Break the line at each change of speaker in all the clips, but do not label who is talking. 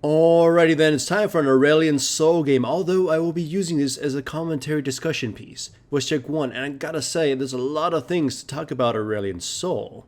Alrighty then, it's time for an Aurelion Soul game, although I will be using this as a commentary discussion piece. Voice check 1, and I gotta say, there's a lot of things to talk about Aurelion Soul.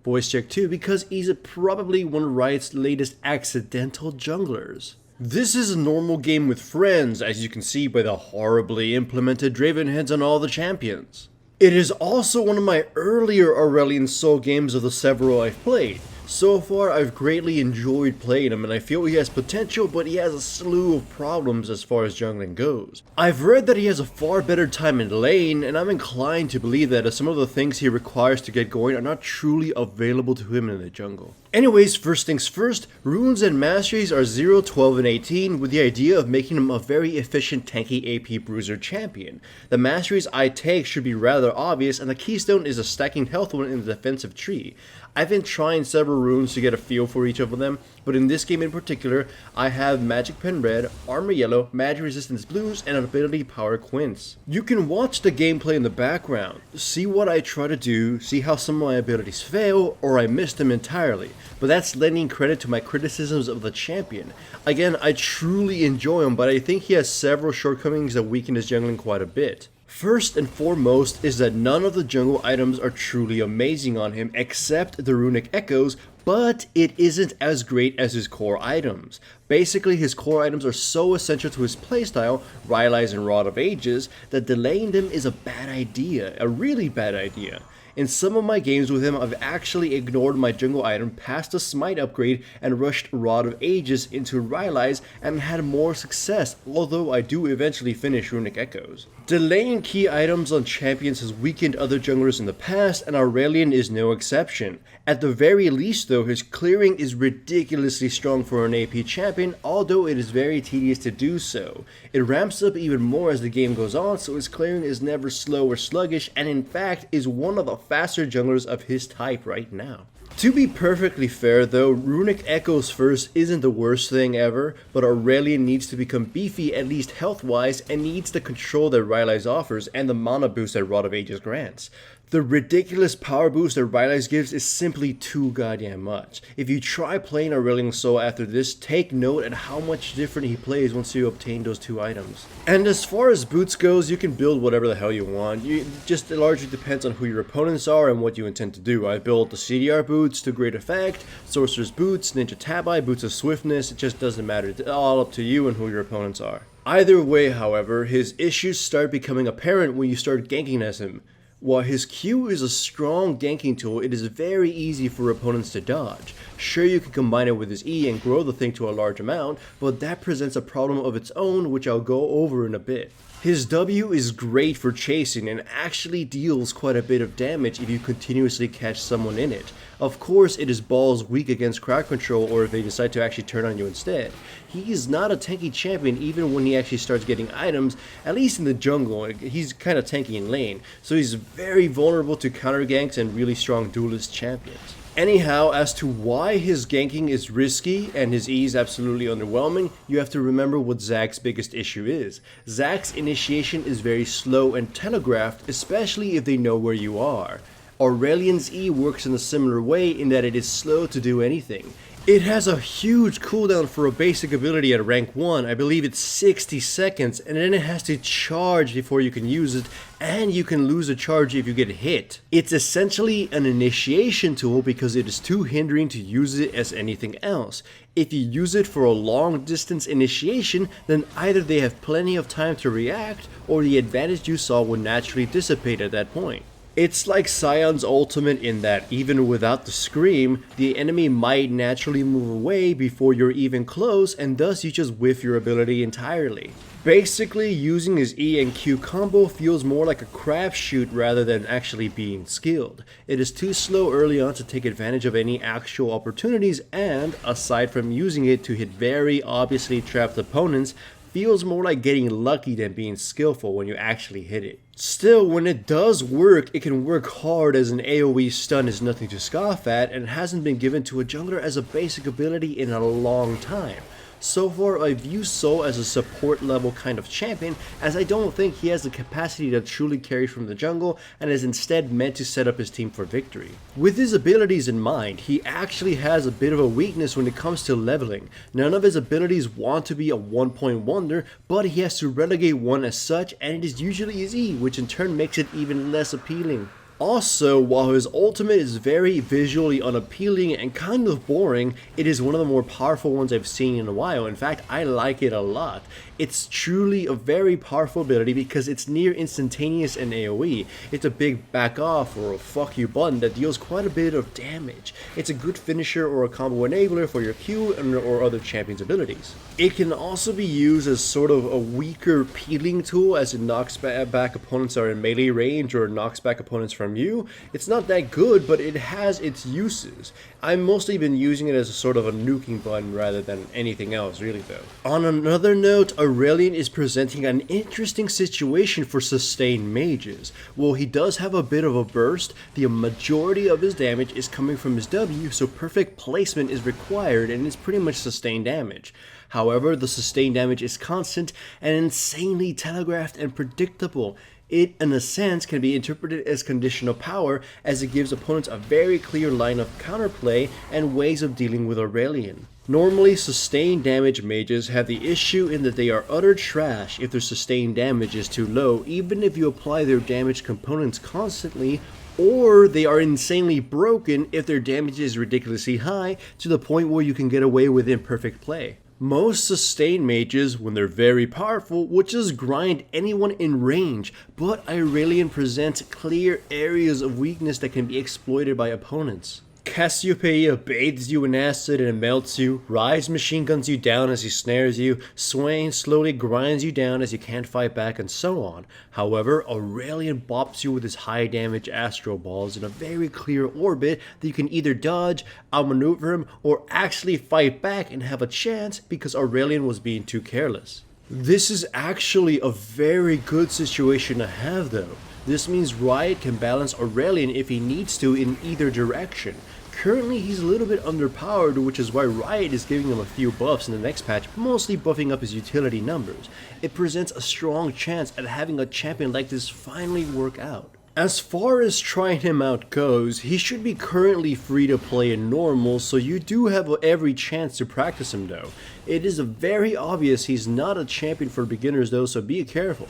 Voice check 2, because he's probably one of Riot's latest accidental junglers. This is a normal game with friends, as you can see by the horribly implemented Draven heads on all the champions. It is also one of my earlier Aurelion Soul games of the several I've played. So far, I've greatly enjoyed playing him, and I feel he has potential, but he has a slew of problems as far as jungling goes. I've read that he has a far better time in lane, and I'm inclined to believe that some of the things he requires to get going are not truly available to him in the jungle. Anyways, first things first, runes and masteries are 0, 12, and 18, with the idea of making him a very efficient tanky AP bruiser champion. The masteries I take should be rather obvious, and the keystone is a stacking health one in the defensive tree. I've been trying several runes to get a feel for each of them, but in this game in particular, I have Magic Pen Red, Armor Yellow, Magic Resistance Blues, and Ability Power Quints. You can watch the gameplay in the background, see what I try to do, see how some of my abilities fail, or I miss them entirely, but that's lending credit to my criticisms of the champion. Again, I truly enjoy him, but I think he has several shortcomings that weaken his jungling quite a bit. First and foremost is that none of the jungle items are truly amazing on him except the runic echoes, but it isn't as great as his core items. Basically, his core items are so essential to his playstyle, Rylai's and Rod of Ages, that delaying them is a bad idea, a really bad idea. In some of my games with him, I've actually ignored my jungle item past the smite upgrade and rushed Rod of Ages into Rylai's and had more success, although I do eventually finish Runic Echoes. Delaying key items on champions has weakened other junglers in the past, and Aurelion is no exception. At the very least though, his clearing is ridiculously strong for an AP champion, although it is very tedious to do so. It ramps up even more as the game goes on, so his clearing is never slow or sluggish, and in fact is one of the faster junglers of his type right now. To be perfectly fair though, Runic Echoes first isn't the worst thing ever, but Aurelion needs to become beefy at least health wise and needs the control that Rylai's offers and the mana boost that Rod of Ages grants. The ridiculous power boost that Rylai's gives is simply too goddamn much. If you try playing Aurelion Soul after this, take note at how much different he plays once you obtain those two items. And as far as boots goes, you can build whatever the hell you want. It largely depends on who your opponents are and what you intend to do. I built the CDR boots to great effect, Sorcerer's boots, Ninja Tabi, boots of swiftness, it just doesn't matter. It's all up to you and who your opponents are. Either way, however, his issues start becoming apparent when you start ganking as him. While his Q is a strong ganking tool, it is very easy for opponents to dodge. Sure, you can combine it with his E and grow the thing to a large amount, but that presents a problem of its own, which I'll go over in a bit. His W is great for chasing and actually deals quite a bit of damage if you continuously catch someone in it. Of course, it is balls weak against crowd control or if they decide to actually turn on you instead. He is not a tanky champion even when he actually starts getting items, at least in the jungle. He's kind of tanky in lane, so he's very vulnerable to counter ganks and really strong duelist champions. Anyhow, as to why his ganking is risky and his E is absolutely underwhelming, you have to remember what Zack's biggest issue is. Zack's initiation is very slow and telegraphed, especially if they know where you are. Aurelion's E works in a similar way in that it is slow to do anything. It has a huge cooldown for a basic ability at rank 1, I believe it's 60 seconds, and then it has to charge before you can use it, and you can lose a charge if you get hit. It's essentially an initiation tool because it is too hindering to use it as anything else. If you use it for a long distance initiation, then either they have plenty of time to react, or the advantage you saw will naturally dissipate at that point. It's like Sion's ultimate in that, even without the scream, the enemy might naturally move away before you're even close, and thus you just whiff your ability entirely. Basically, using his E and Q combo feels more like a crapshoot rather than actually being skilled. It is too slow early on to take advantage of any actual opportunities, and, aside from using it to hit very obviously trapped opponents, feels more like getting lucky than being skillful when you actually hit it. Still, when it does work, it can work hard as an AoE stun is nothing to scoff at and hasn't been given to a jungler as a basic ability in a long time. So far, I view Soul as a support level kind of champion, as I don't think he has the capacity to truly carry from the jungle and is instead meant to set up his team for victory. With his abilities in mind, he actually has a bit of a weakness when it comes to leveling. None of his abilities want to be a 1-point wonder, but he has to relegate one as such, and it is usually his E, which in turn makes it even less appealing. Also, while his ultimate is very visually unappealing and kind of boring, it is one of the more powerful ones I've seen in a while. In fact, I like it a lot. It's truly a very powerful ability because it's near instantaneous in AoE. It's a big back off or a fuck you button that deals quite a bit of damage. It's a good finisher or a combo enabler for your Q or other champion's abilities. It can also be used as sort of a weaker peeling tool, as it knocks back opponents that are in melee range or knocks back opponents from you. It's not that good, but it has its uses. I've mostly been using it as a sort of a nuking button rather than anything else really though. On another note, Aurelion is presenting an interesting situation for sustained mages. While he does have a bit of a burst, the majority of his damage is coming from his W, so perfect placement is required and it's pretty much sustained damage. However, the sustained damage is constant and insanely telegraphed and predictable. It, in a sense, can be interpreted as conditional power, as it gives opponents a very clear line of counterplay and ways of dealing with Aurelion. Normally, sustained damage mages have the issue in that they are utter trash if their sustained damage is too low, even if you apply their damage components constantly, or they are insanely broken if their damage is ridiculously high to the point where you can get away with imperfect play. Most sustained mages, when they're very powerful, will just grind anyone in range, but Aurelion presents clear areas of weakness that can be exploited by opponents. Cassiopeia bathes you in acid and melts you, Rise machine guns you down as he snares you, Swain slowly grinds you down as you can't fight back, and so on. However, Aurelion bops you with his high damage astral balls in a very clear orbit that you can either dodge, outmaneuver him, or actually fight back and have a chance because Aurelion was being too careless. This is actually a very good situation to have though. This means Riot can balance Aurelion if he needs to in either direction. Currently he's a little bit underpowered, which is why Riot is giving him a few buffs in the next patch, mostly buffing up his utility numbers. It presents a strong chance at having a champion like this finally work out. As far as trying him out goes, he should be currently free to play in normal, so you do have every chance to practice him though. It is very obvious he's not a champion for beginners though, so be careful.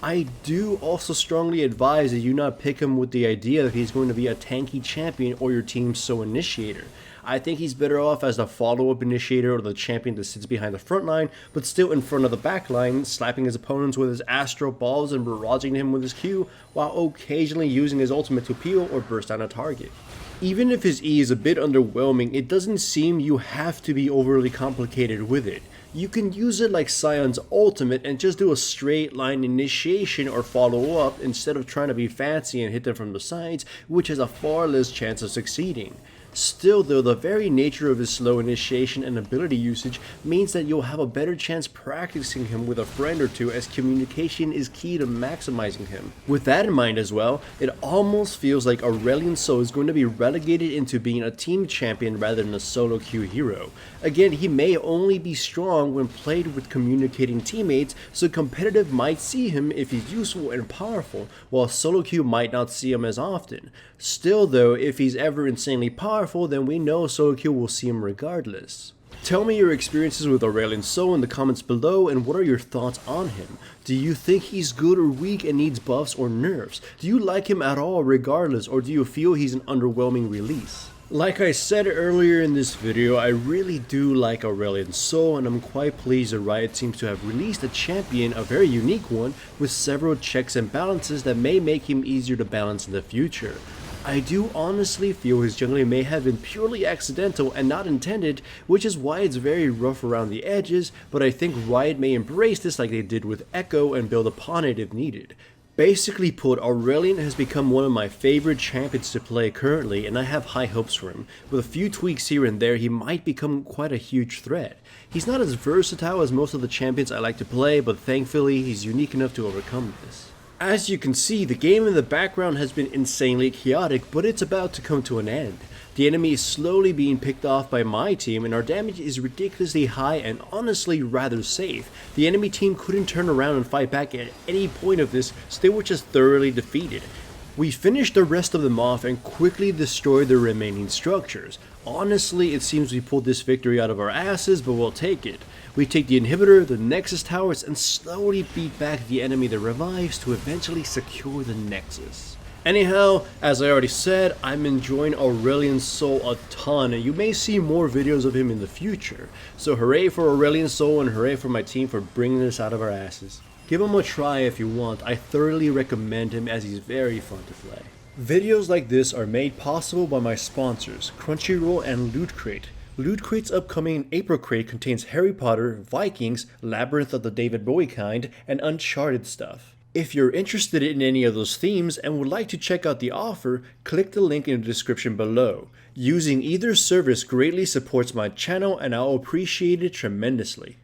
I do also strongly advise that you not pick him with the idea that he's going to be a tanky champion or your team's sole initiator. I think he's better off as the follow-up initiator or the champion that sits behind the front line, but still in front of the back line, slapping his opponents with his astral balls and barraging him with his Q, while occasionally using his ultimate to peel or burst down a target. Even if his E is a bit underwhelming, it doesn't seem you have to be overly complicated with it. You can use it like Sion's ultimate and just do a straight line initiation or follow up instead of trying to be fancy and hit them from the sides, which has a far less chance of succeeding. Still though, the very nature of his slow initiation and ability usage means that you'll have a better chance practicing him with a friend or two, as communication is key to maximizing him. With that in mind as well, it almost feels like Aurelion Soul is going to be relegated into being a team champion rather than a solo queue hero. Again, he may only be strong when played with communicating teammates, so competitive might see him if he's useful and powerful, while solo queue might not see him as often. Still though, if he's ever insanely powerful, then we know solo queue will see him regardless. Tell me your experiences with Aurelion Soul in the comments below, and what are your thoughts on him? Do you think he's good or weak and needs buffs or nerfs? Do you like him at all regardless, or do you feel he's an underwhelming release? Like I said earlier in this video, I really do like Aurelion Soul, and I'm quite pleased that Riot seems to have released a champion, a very unique one, with several checks and balances that may make him easier to balance in the future. I do honestly feel his jungling may have been purely accidental and not intended, which is why it's very rough around the edges, but I think Riot may embrace this like they did with Echo and build upon it if needed. Basically put, Aurelion has become one of my favorite champions to play currently, and I have high hopes for him. With a few tweaks here and there, he might become quite a huge threat. He's not as versatile as most of the champions I like to play, but thankfully he's unique enough to overcome this. As you can see, the game in the background has been insanely chaotic, but it's about to come to an end. The enemy is slowly being picked off by my team, and our damage is ridiculously high and honestly rather safe. The enemy team couldn't turn around and fight back at any point of this, so they were just thoroughly defeated. We finished the rest of them off and quickly destroyed the remaining structures. Honestly, it seems we pulled this victory out of our asses, but we'll take it. We take the inhibitor, the nexus towers, and slowly beat back the enemy that revives to eventually secure the nexus. Anyhow, as I already said, I'm enjoying Aurelion Soul a ton, and you may see more videos of him in the future. So hooray for Aurelion Soul and hooray for my team for bringing this out of our asses. Give him a try if you want. I thoroughly recommend him as he's very fun to play. Videos like this are made possible by my sponsors, Crunchyroll and Loot Crate. Loot Crate's upcoming April crate contains Harry Potter, Vikings, Labyrinth of the David Bowie kind, and Uncharted stuff. If you're interested in any of those themes and would like to check out the offer, click the link in the description below. Using either service greatly supports my channel and I'll appreciate it tremendously.